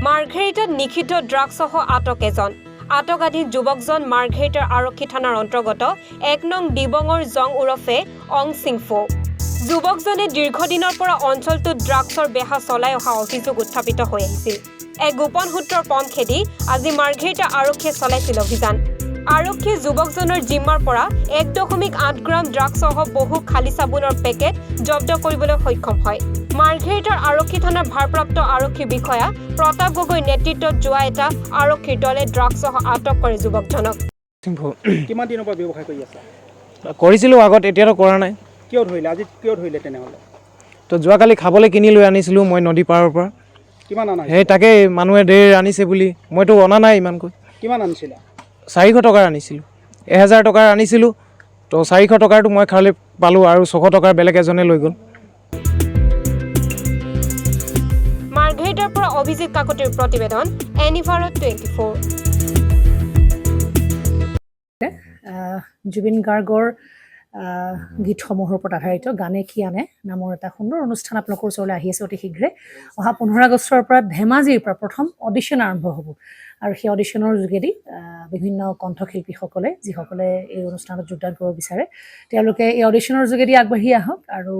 মাৰ্ঘেৰিটাত নিষিদ্ধ ড্ৰাগছসহ আটক এজন আটকাধী যুৱকজন মাৰ্ঘেৰিটাৰ আৰক্ষী থানাৰ অন্তৰ্গত ১ নং দিবঙৰ জং ওৰফে অং সিংফো যুৱকজনে দীৰ্ঘদিনৰ পৰা অঞ্চলটোত ড্ৰাগছৰ বেহা চলাই অহা অভিযোগ উত্থাপিত হৈ আহিছিল। এক গোপন সূত্ৰৰ পম খেদি আজি মাৰ্ঘেৰিটা আৰক্ষীয়ে চলাইছিল অভিযান। আৰক্ষীয়ে যুৱকজনৰ জিম্মাৰ পৰা ১.৮ গ্ৰাম ড্ৰাগছসহ বহু খালী চাবোনৰ পেকেট জব্দ কৰিবলৈ সক্ষম হয়। মাৰ্ঘেৰিটাৰ আৰক্ষী থানাৰ ভাৰপ্ৰাপ্ত আৰক্ষী বিষয়া প্ৰতাপ গগৈ নেতৃত্বত যোৱা এটা আৰক্ষীৰ দলে ড্ৰাগছসহ আটক কৰে যুৱকজনক। কিমান দিনৰ পৰা ব্যৱসায় কৰি আছে? কৰিছিলোঁ আগত, এতিয়াতো কৰা নাই। কিয় ধৰিলে আজি? কিয় ধৰিলে তেনেহ'লে? তো যোৱাকালি খাবলৈ কিনি লৈ আনিছিলোঁ মই নদী পাৰৰ পৰা। কিমান আনা? সেই তাকে মানুহে ধেৰ আনিছে বুলি, মইতো অনা নাই ইমানকৈ। কিমান আনিছিলা? ৪০০ টকাৰ আনিছিলোঁ, ১,০০০ টকাৰ আনিছিলোঁ। তো ৪০০ টকাৰটো মই খাবলৈ পালোঁ আৰু ৬০০ টকাৰ বেলেগ এজনে লৈ গ'ল। মাৰ্ঘেৰিটাৰ পৰা অভিজিত কাকতিৰ প্ৰতিবেদন, এনিভাৰত 24। জুবিন গাৰ্গৰ গীতসমূহৰ ওপৰত আধাৰিত গানে কি আনে নামৰ এটা সুন্দৰ অনুষ্ঠান আপোনালোকৰ ওচৰলৈ আহি আছে অতি শীঘ্ৰে। অহা ১৫ আগষ্টৰ পৰা ধেমাজিৰ পৰা প্ৰথম অডিশ্যন আৰম্ভ হ'ব আৰু সেই অডিশ্যনৰ যোগেদি বিভিন্ন কণ্ঠশিল্পীসকলে যিসকলে এই অনুষ্ঠানত যোগদান কৰিব বিচাৰে তেওঁলোকে এই অডিশ্যনৰ যোগেদি আগবাঢ়ি আহক আৰু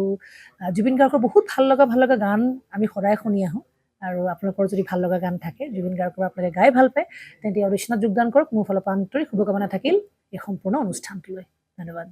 জুবিন গাৰ্গৰ বহুত ভাল লগা গান আমি সদায় শুনি আহোঁ। আৰু আপোনালোকৰ যদি ভাল লগা গান থাকে জুবিন গাৰ্গৰ আপোনালোকে গাই ভাল পায় তেন্তে অডিশ্যনত যোগদান কৰক। মোৰ ফালৰ পৰা আন্তৰিক শুভকামনা থাকিল এই সম্পূৰ্ণ অনুষ্ঠানটোলৈ। ধন্যবাদ।